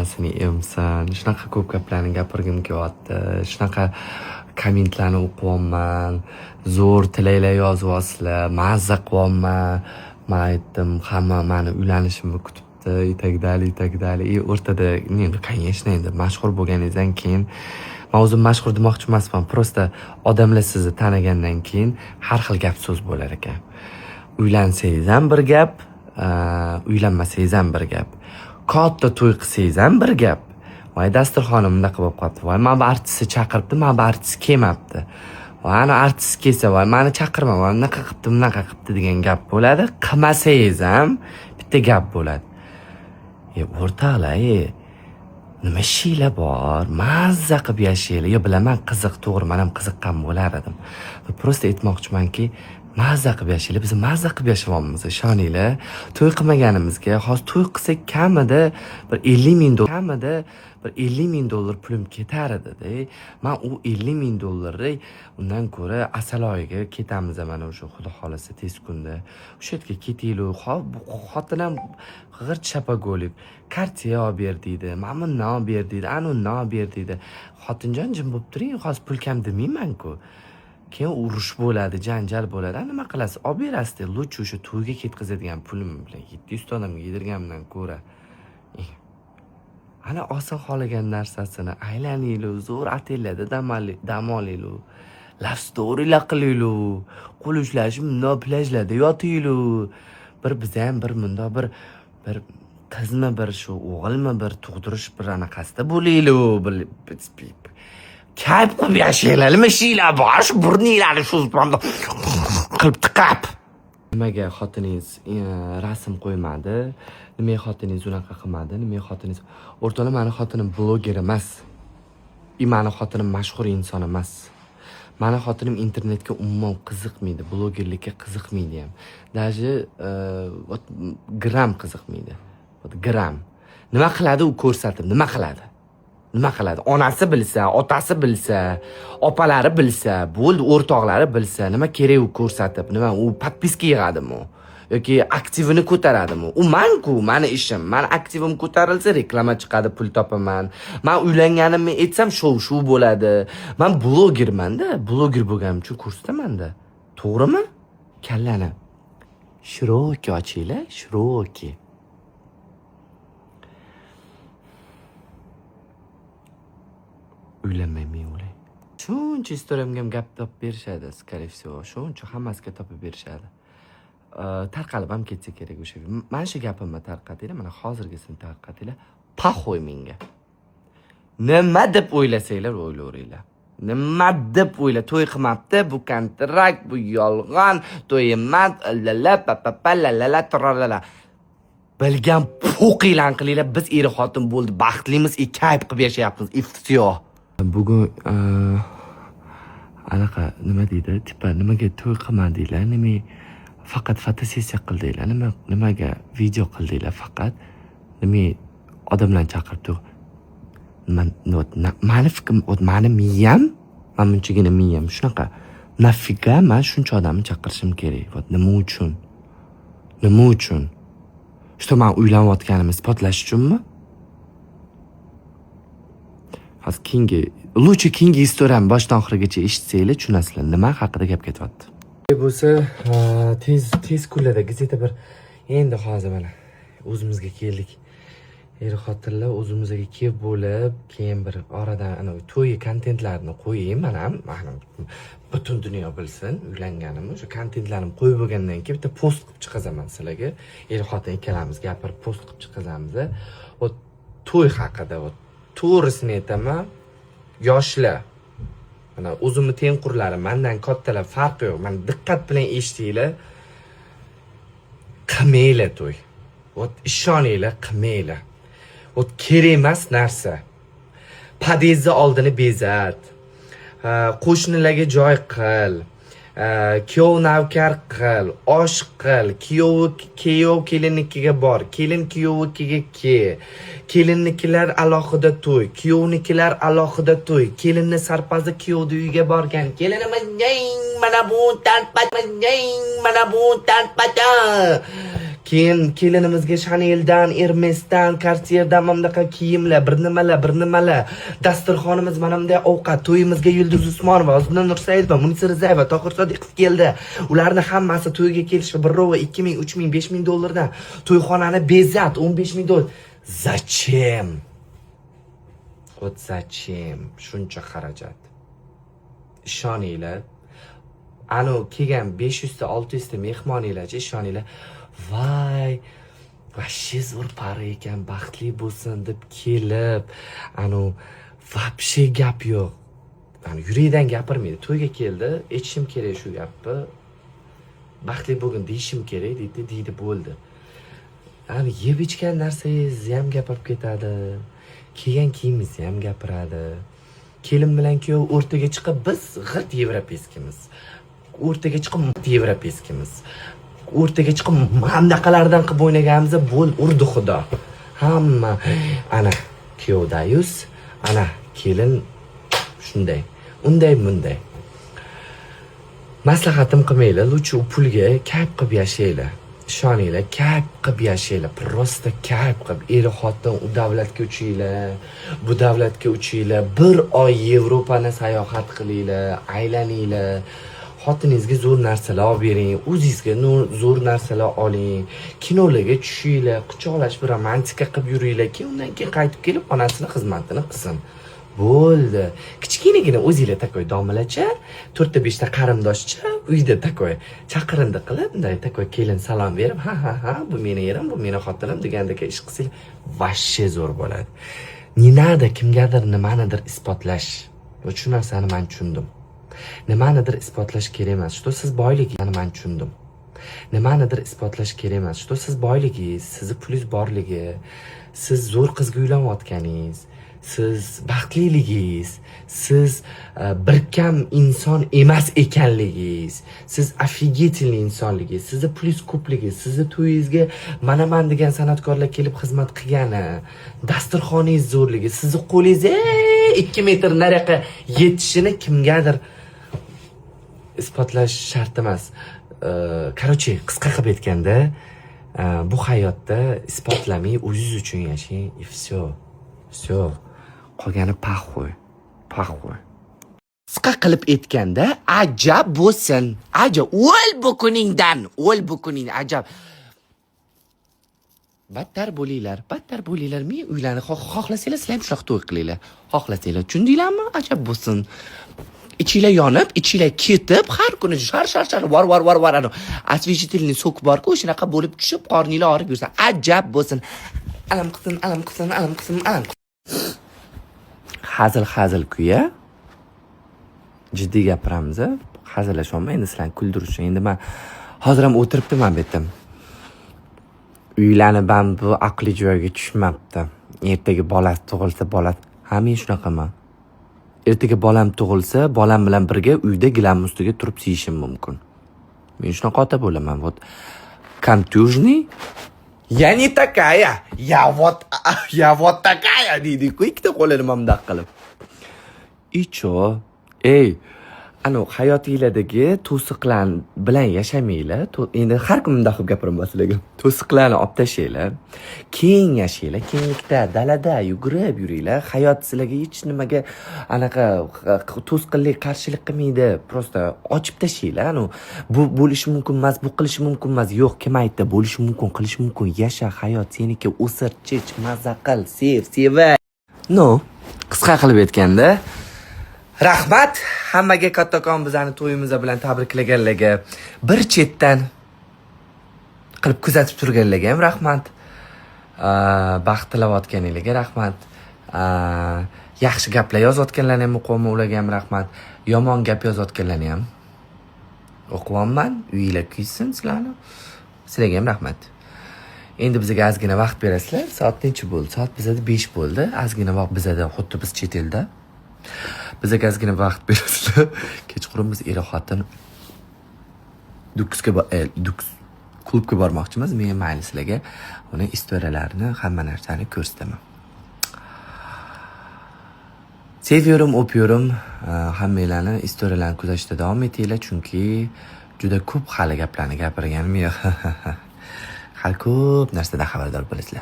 onasini emsin. Shunaqa ko'p gaplarni gapirgim kelyapti. Shunaqa kommentlarni o'qiyapman. Zo'r tilaklar yozyapsizlar. Mazza qilyapman. Men aytdim, hamma meni uylanishimni kutibdi. Itagdali. O'rtada, endi, конечно, endi mashhur bo'lganingizdan keyin men o'zim mashhur demoqchi emasman. Prosta odamlar sizni tanigandan keyin har xil gap so'z bo'lar ekan. Uylansangiz ham bir gap, uylanmasangiz ham bir gap. Katta to'y qilsangiz ham bir gap. Voy dasturxonim bunaqa bo'lib qolibdi. Voy men bu artistni chaqiribdi, men bu artist kelmabdi. Voy ana artist kelsa, voy meni chaqirma, voy bunaqa qilibdi degan gap bo'ladi. Qilmasangiz ham bitta gap bo'ladi. O'rtoqlar, nima ishinglar bor? Mazza qilib yashanglar. Bilaman, qiziq, to'g'ri, men ham qiziqqan bo'lar edim. Prosta aytmoqchimanki, mazza qilib yashanglar. Biz mazza qilib yashayapmiz, ishoninglar. To'y qilmaganimizga, hozir to'y qilsak kamida bir 50 ming dollar pulim ketar edi-da. Men u 50 ming dollarni undan ko'ra Asaloyiga ketamiz mana o'sha xudo xolasa tez kunda. O'sha yerga ketaylik. Xotinam g'irt shapagolik. Kartiya olib ber deydi. Mana bundan olib ber deydi. Anundan olib ber deydi. Xotinjon jim bo'lib turing, hozir pul kam demayman-ku. Keyin urush bo'ladi, janjal bo'ladi. Nima qilasiz? Olib berasiz. Lutchi o'sha to'yga ketkazadigan pulim bilan 700 odamga yedirganimdan ko'ra. Ana oson xohlagan narsasini aylaninglar, zo'r otellarda dam olinglar. Love storylar qilinglar. Qo'l ushlashib, bundoq plyajlarda yotinglar. Biza ham bir bundoq bir qizmi, bir shu o'g'ilmi, bir tug'dirish bir anaqasida bo'linglar. Kayf qilib yashanglar, nima ishinglar bor? Shu burninglarni shu qilib tiqab. Nimaga xotiningiz rasm qo'ymadi? Nimaga xotiningiz unaqa qilmadi? Nimaga xotiningiz... O'rtoqlar, meni xotinim bloger emas. Meni xotinim mashhur inson emas. Meni xotinim internetga umuman qiziqmaydi, blogerlikka qiziqmaydi ham. Даже gram qiziqmaydi. Gram. Nima qiladi u ko'rsatib, nima qiladi? Onasi bilsa, otasi bilsa, opalari bilsa, bo'ldi, o'rtoqlari bilsa, nima kerak u ko'rsatib? Nima u podpiska yig'adimi? Yoki aktivini ko'taradimi? U men-ku, meni ishim. Meni aktivim ko'tarilsa, reklama chiqadi, pul topaman. Men uylanganimni aytsam, shov bo'ladi. Men blogerman-da, bloger bo'lganim uchun ko'rsataman-da. To'g'rimi? Kallani shiroki ochinglar, shiroki. Uylanmayman o'ylay. Shuncha istoriyamga ham gap topib berishadi, скорее всего. Shuncha hammasiga topib berishadi. Tarqalib ham ketsa kerak o'sha. Mana shu gapimni tarqatinglar, mana hozirgisini tarqatinglar. Paxo'y menga. Nima deb o'ylasanglar o'ylayveringlar. Nima deb o'yla, to'y qilmabdi, bu kontrakt, bu yolg'on, to'y emas, lalala tralala. Bilgan po'qinglar qilinglar, biz er xotin bo'ldi, baxtlimiz, kayf qilib yashayapmiz. Iftiyo. Bugun anaqa nima deydi? Tipa nimaga to'y qilmadinglar? Nima faqat fotosessiya qildinglar? Nimaga video qildinglar faqat? Nima odamlarni chaqirib mani fikrim, mani miyam, men bunchagina miyam shunaqa. Nafiga men shuncha odamni chaqirishim kerak? Nima uchun? Что men uylanayotganimni isbotlash uchunmi? Hozir keyingi istoriyani boshdan oxirigacha eshitsanglar, tushunasizlar nima haqida gap ketyapti. Bo'lsa, tez kunlarda gazeta bir endi hozir mana o'zimizga keldik. Er-xotinlar o'zimizga kelib bo'lib, keyin bir oradan ana to'y kontentlarini qo'yayim, mana butun dunyo bilsin uylanganimni. O'sha kontentlarimni qo'yib bo'lgandan keyin bitta post qilib chiqazaman sizlarga. Er-xotin ikkalamiz gapirib post qilib chiqazamiz. To'y haqida, to'g'risini aytaman, yoshlar, mana o'zimni tengqurlarim, mendan kattalar farqi yo'q. Mana diqqat bilan eshitinglar. Qilmanglar to'y. Ishoninglar, qilmanglar. Kerak emas narsa. Podyezdni oldini bezat. Qo'shnilarga joy qil. Kuyov navkar qil, osh qil, kuyov kelinnikiga bor, kelin kuyovnikiga ke. Kelinnikilar alohida to'y, kuyovnikilar alohida to'y. Kelinni sarpazda kuyovni uyiga borgan. Kelinimiz mana bu tanpata. Keyin kelinimizga Chanel'dan, Hermes'dan, Cartier'dan mamlaqa kiyimlar, bir nimalar. Dasturxonimiz mana bunday ovqat. To'yimizga Yulduz Usmonova, Ozmina Nursaidova, Munisa Rizayeva, Tohir Sodiqov keldi. Ularni hammasi to'yga kelishi bir rova 2000, 3000, 5000 dollardan. To'yxonani bezat 15000 dollar. Zачем? Вот zачем? Shuncha xarajat. Ishoninglar. Ano kelgan 500 ta 600 ta mehmoninglarchi ishoninglar. Vay, вообще zo'r pari ekan, baxtli bo'lsin deb kelib, вообще gap yo'q. Yuraydan gapirmaydi. To'yga keldi, aytishim kerak shu gapni. Baxtli bo'lgin deyishim kerak deydi bo'ldi. Yeb ichgan narsangizni ham gapirib ketadi. Kiygan kiyimingizni ham gapiradi. Kelin bilan kuyov o'rtaga chiqib biz g'irt yevropeyskimiz. O'rtaga chiqib yevropeyskimiz. O'rtaga chiqib mandaqalardan qilib o'ynaganimizda bo'l urdi xudo. Hamma ana kuyovdayuz, ana kelin shunday, unday bunday. Maslahatim qilmanglar, lutchi u pulga kayf qilib yashanglar. Ishoninglar, kayf qilib yashanglar, prosta kayf qilib. Er-xotin u davlatga uchinglar, bu davlatga uchinglar, bir oy Yevropani sayohat qilinglar, aylaninglar. Xotiningizga zo'r narsalar olib bering, o'zingizga zo'r narsalar oling, kinolarga tushinglar, quchoqlashib romantika qilib yuringlar, keyin undan keyin qaytib kelib onasini xizmatini qilsin. Bo'ldi. Kichkinagina o'zingizlar takoy domilacha, 4-5 ta qarindoshcha uyda takoy chaqirindi qilib, bunday takoy kelin salom berib, ha, bu meni erim, bu meni xotinim degandek ish qilsang, vashshe zo'r bo'ladi. Ninada kimgadir nimanidir isbotlash. Shu narsani men tushundim. Nimanidir isbotlash kerak emas. Что siz boyligingizni men tushundim. Nimanidir isbotlash kerak emas. Что siz boyligingiz, sizni pulingiz borligi, siz zo'r qizga uylanayotganingiz, siz baxtliligingiz, siz bir kam inson emas ekanligingiz, siz офигительный insonligingiz, sizni pulingiz ko'pligi, sizni to'yingizga mana degan san'atkorlar kelib xizmat qilgani, dasturxoningiz zo'rligi, sizni qo'lingiz 2 metr nariyoqqa yetishini kimgadir isbotlash shart emas. Короче, qisqa qilib aytganda, bu hayotda isbotlamay o'zingiz uchun yashang, и всё. Всё. Qolgani paxvoy. Qisqa qilib aytganda, ajab bo'lsin. Ajab, o'l bu kuningdan, ajab. Battar bo'linglar. Men uylarni xohlasanglar sizlar ham shunaqa to'y qilinglar. Xohlasanglar, tushundinglarmi? Ajab bo'lsin. Ichinglar yonib, ichinglar ketib, har kuni shar var. Освежительный sok bor-ku, shunaqa bo'lib tushib, qorninglar og'rib yursa, ajab bo'lsin. Alam qilsin. Hazil kuya. Jiddiy gapiramiz. Hazillashmayman, endi sizlarni kuldirishim. Endi men hozir ham o'tiribman bu yerda. Uylanib ham bu aqli joyiga tushmabdi. Ertaga bolasi tug'ilsa, men shunaqaman. Ertaga bolam tug'ilsa, bolam bilan birga uyda gilam ustiga turib siyishim mumkin. Men shunaqa ota bo'laman. Вот контужный. Я не такая. Я вот такая deydi-ku, ikkita qo'lini mamdaq qilib. Icho, hayotinglardagi to'siqlar bilan yashamanglar. Endi har kun bunday qilib gapiraman sizlarga. To'siqlarni olib tashlaylar. Keng yashanglar, kenglikda, dalada yugurib yuringlar. Hayot sizlarga hech nimaga anaqa to'sqinlik, qarshilik qilmaydi. Prosta ochib tashlaylar. Bu bo'lishi mumkin emas, bu qilishi mumkin emas. Yo'q, kim aytdi? Bo'lishi mumkin, qilish mumkin. Yasha, hayot seniki, o'sir, chech, mazza qil, seva. Qisqa qilib aytganda, rahmat hammaga kattakon bizani to'yimiz bilan tabriklaganlarga, bir chetdan qilib kuzatib turganlarga ham rahmat. Baxt tilayotganlarga rahmat. Yaxshi gaplar yozayotganlarni ham o'qiyman, ularga ham rahmat. Yomon gap yozayotganlarni ham o'qiyman. Uyinglar kuysin sizlarni. Sizlarga ham rahmat. Endi bizga ozgina vaqt berasizlar. Soat necha bo'ldi? Soat bizada 5 bo'ldi. Ozgina vaqt bizada, xuddi biz chet elda. Bizga ozgina vaqt berasizlar. Kechqurun biz er-xotin klubga bormoqchimiz. Men mayli sizlarga uni istoriyalarini, hamma narsani ko'rsataman. Seviyorum, o'piyorum. Hammanglarni istoriyalarni kuzatishda davom etinglar, chunki juda ko'p hali gaplarni gapirganim yo'q. ko'p narsadan xabardor bo'lasizlar.